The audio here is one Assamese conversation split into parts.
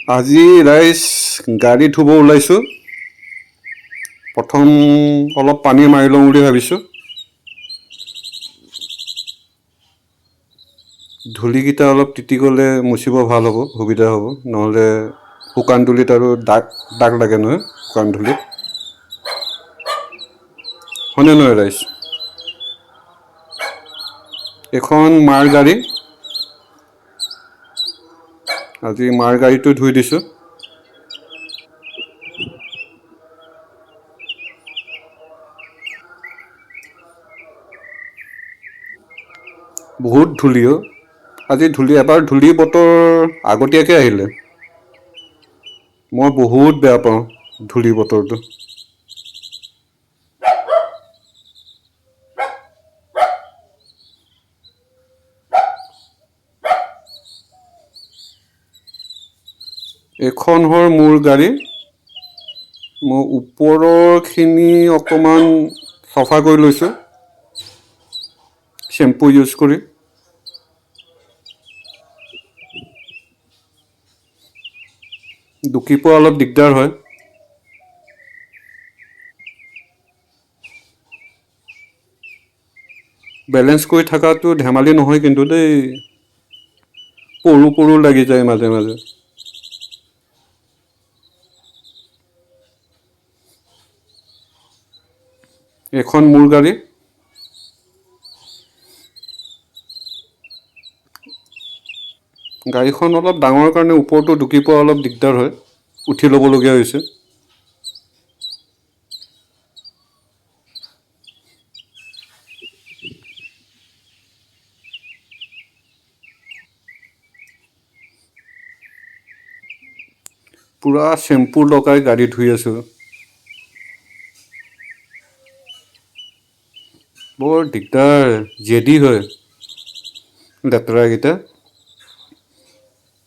আজি ৰাইজ গাড়ী ধুব ওলাইছোঁ। প্ৰথম অলপ পানী মাৰি লওঁ বুলি ভাবিছোঁ। ধূলিকেইটা অলপ তিতি গ'লে মুচিব ভাল হ'ব, সুবিধা হ'ব। নহ'লে শুকান ধূলিত আৰু দাগ লাগে নহয়, শুকান ধূলিত। হয়নে নহয় ৰাইজ? এখন মাৰ গাড়ী। আজি মাৰ গাড়ীটো ধুই দিছোঁ। বহুত ধূলি অ'। আজি এবাৰ ধূলি বতৰ আগতীয়াকৈ আহিলে। মই বহুত বেয়া পাওঁ ধূলি বতৰটো। এইখন হ'ল মোৰ গাড়ী। মই ওপৰৰখিনি অকণমান চফা কৰি লৈছোঁ শ্বেম্পু ইউজ কৰি। ডুকি পোৱা অলপ দিগদাৰ হয়। বেলেঞ্চ কৰি থকাটো ধেমালি নহয় কিন্তু দেই। পৰু লাগি যায় মাজে মাজে। এখন মোৰ গাড়ী। গাড়ীখন অলপ ডাঙৰ কাৰণে ওপৰতো ঢুকি পোৱা অলপ দিগদাৰ হয়, উঠি ল'বলগীয়া হৈছে। পূৰা শ্বেম্পু লগাই গাড়ী ধুই আছোঁ। বৰ দিগদাৰ, জেদি হয় লেতেৰাকেইটা।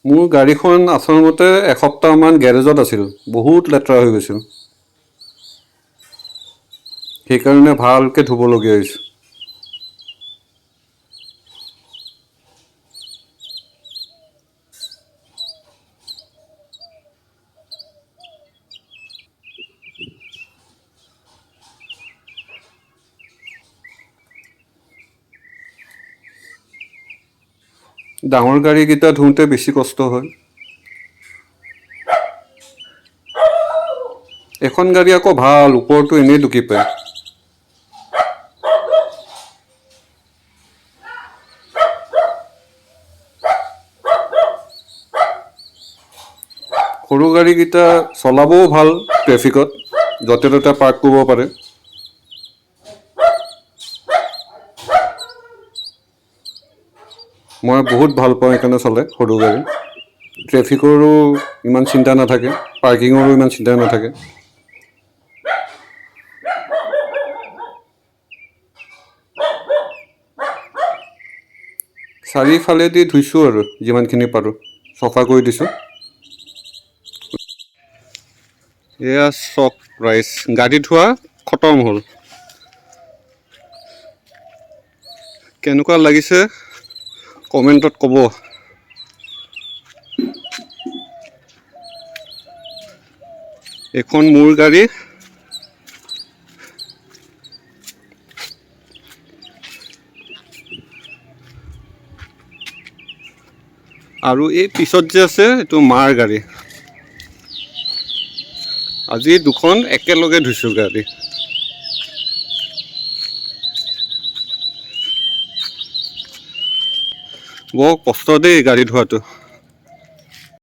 মোৰ গাড়ীখন আচলমতে এসপ্তাহমান গেৰেজত আছিল, বহুত লেতেৰা হৈ গৈছিল। সেইকাৰণে ভালকৈ ধুবলগীয়া হৈছে। ডাঙৰ গাড়ীকেইটা ধুওঁতে বেছি কষ্ট হয়। এখন গাড়ী আকৌ ভাল, ওপৰতো এনেই ঢুকি পায়। সৰু গাড়ীকেইটা চলাবও ভাল ট্ৰেফিকত, য'তে ত'তে পাৰ্ক কৰিব পাৰে। মই বহুত ভাল পাওঁ সেইকাৰণে চলাই সৰু গাড়ী। ট্ৰেফিকৰো ইমান চিন্তা নাথাকে, পাৰ্কিঙৰো ইমান চিন্তা নাথাকে। চাৰিওফালেদি ধুইছোঁ আৰু যিমানখিনি পাৰোঁ, চফা কৰি দিছোঁ। এয়া চক ৰাইজ, গাড়ী ধোৱা খতম হ'ল। কেনেকুৱা লাগিছে কমেণ্টত ক'ব। এখন মোৰ গাড়ী। আৰু এই পিছত যে আছে এইটো মাৰ গাড়ী। আজি দুখন একেলগে ধুইছোঁ গাড়ী। বৰ কষ্ট দেই গাড়ী ধোৱাটো।